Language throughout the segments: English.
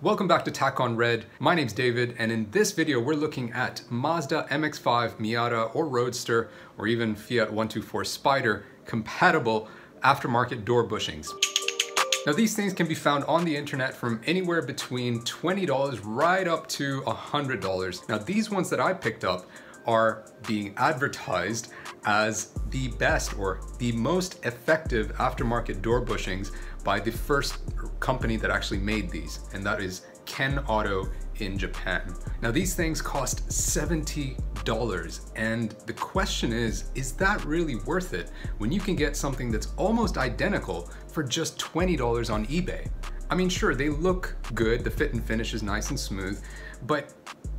Welcome back to Tach on Red. My name's David, and in this video we're looking at Mazda MX-5, Miata, or Roadster, or even Fiat 124 Spider compatible aftermarket door bushings. Now these things can be found on the internet from anywhere between $20 right up to $100. Now these ones that I picked up are being advertised as the best or the most effective aftermarket door bushings by the first company that actually made these, and that is Ken Auto in Japan. Now these things cost $70, and the question is that really worth it when you can get something that's almost identical for just $20 on eBay? I mean, sure, they look good, the fit and finish is nice and smooth, but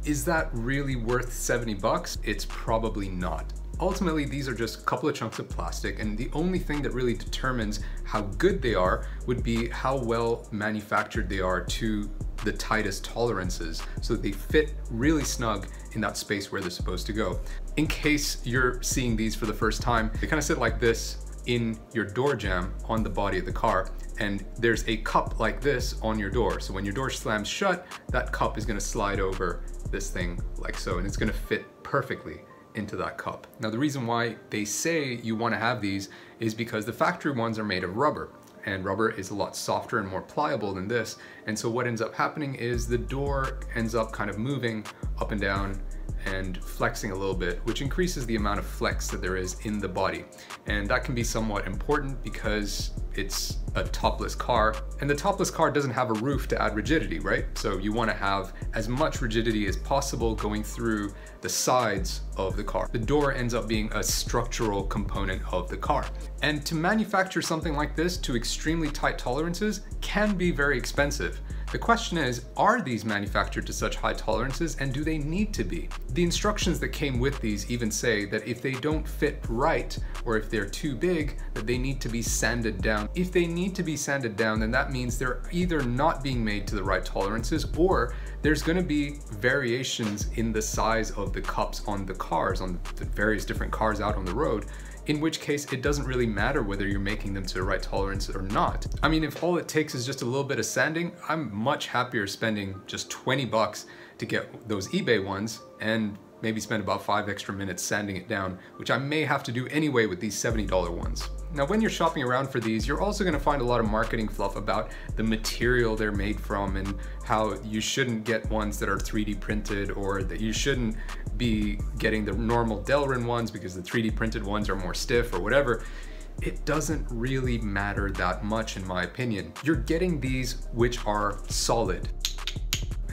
is that really worth 70 bucks? It's probably not. Ultimately, these are just a couple of chunks of plastic, and the only thing that really determines how good they are would be how well manufactured they are to the tightest tolerances, so that they fit really snug in that space where they're supposed to go. In case you're seeing these for the first time, they kind of sit like this in your door jamb on the body of the car, and there's a cup like this on your door. So when your door slams shut, that cup is going to slide over this thing like so, and it's going to fit perfectly into that cup. Now the reason why they say you want to have these is because the factory ones are made of rubber, and rubber is a lot softer and more pliable than this, and so what ends up happening is the door ends up kind of moving up and down and flexing a little bit, which increases the amount of flex that there is in the body. And that can be somewhat important because it's a topless car, and the topless car doesn't have a roof to add rigidity, right? So you want to have as much rigidity as possible going through the sides of the car. The door ends up being a structural component of the car. And to manufacture something like this to extremely tight tolerances can be very expensive. The question is, are these manufactured to such high tolerances, and do they need to be? The instructions that came with these even say that if they don't fit right, or if they're too big, that they need to be sanded down. If they need to be sanded down, then that means they're either not being made to the right tolerances, or there's gonna be variations in the size of the cups on the cars, on the various different cars out on the road, in which case it doesn't really matter whether you're making them to the right tolerance or not. I mean, if all it takes is just a little bit of sanding, I'm much happier spending just 20 bucks to get those eBay ones and maybe spend about 5 extra minutes sanding it down, which I may have to do anyway with these $70 ones. Now, when you're shopping around for these, you're also gonna find a lot of marketing fluff about the material they're made from and how you shouldn't get ones that are 3D printed, or that you shouldn't be getting the normal Delrin ones because the 3D printed ones are more stiff or whatever. It doesn't really matter that much in my opinion. You're getting these which are solid.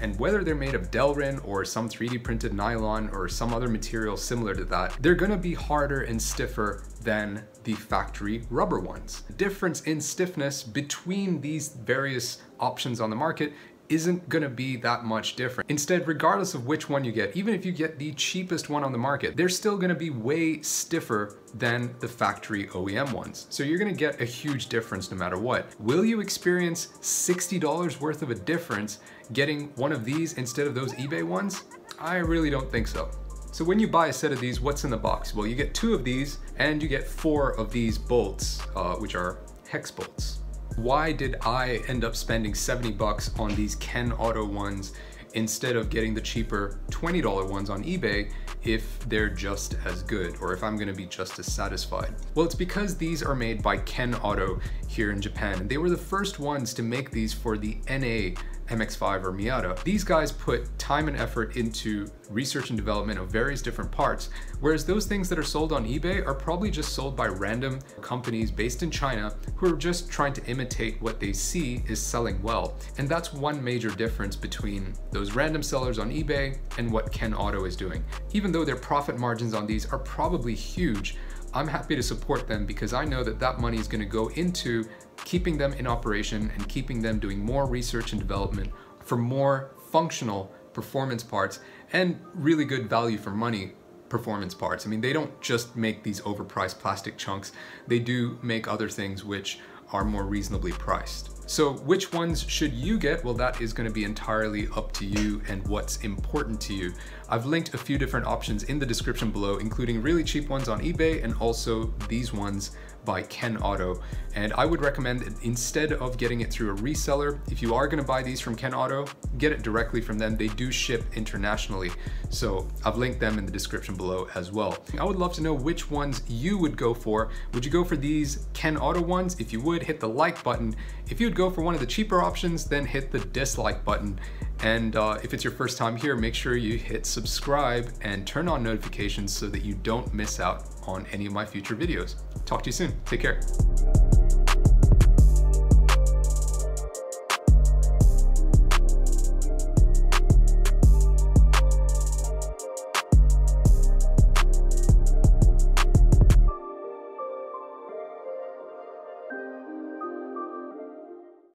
And whether they're made of Delrin or some 3D printed nylon or some other material similar to that, they're gonna be harder and stiffer than the factory rubber ones. The difference in stiffness between these various options on the market isn't gonna be that much different. Instead, regardless of which one you get, even if you get the cheapest one on the market, they're still gonna be way stiffer than the factory OEM ones. So you're gonna get a huge difference no matter what. Will you experience $60 worth of a difference getting one of these instead of those eBay ones? I really don't think so. So when you buy a set of these, what's in the box? Well, you get 2 of these and you get 4 of these bolts, which are hex bolts. Why did I end up spending 70 bucks on these Ken Auto ones instead of getting the cheaper $20 ones on eBay if they're just as good, or if I'm gonna be just as satisfied? Well, it's because these are made by Ken Auto here in Japan, and they were the first ones to make these for the NA MX-5 or Miata. These guys put time and effort into research and development of various different parts, whereas those things that are sold on eBay are probably just sold by random companies based in China who are just trying to imitate what they see is selling well. And that's one major difference between those random sellers on eBay and what Ken Auto is doing. Even though their profit margins on these are probably huge, I'm happy to support them because I know that that money is going to go into keeping them in operation and keeping them doing more research and development for more functional performance parts and really good value for money performance parts. I mean, they don't just make these overpriced plastic chunks, they do make other things which are more reasonably priced. So which ones should you get? Well, that is going to be entirely up to you and what's important to you. I've linked a few different options in the description below, including really cheap ones on eBay and also these ones by Ken Auto. And I would recommend, instead of getting it through a reseller, if you are gonna buy these from Ken Auto, get it directly from them. They do ship internationally. So I've linked them in the description below as well. I would love to know which ones you would go for. Would you go for these Ken Auto ones? If you would, hit the like button. If you would go for one of the cheaper options, then hit the dislike button. And if it's your first time here, make sure you hit subscribe and turn on notifications so that you don't miss out on any of my future videos. Talk to you soon. Take care.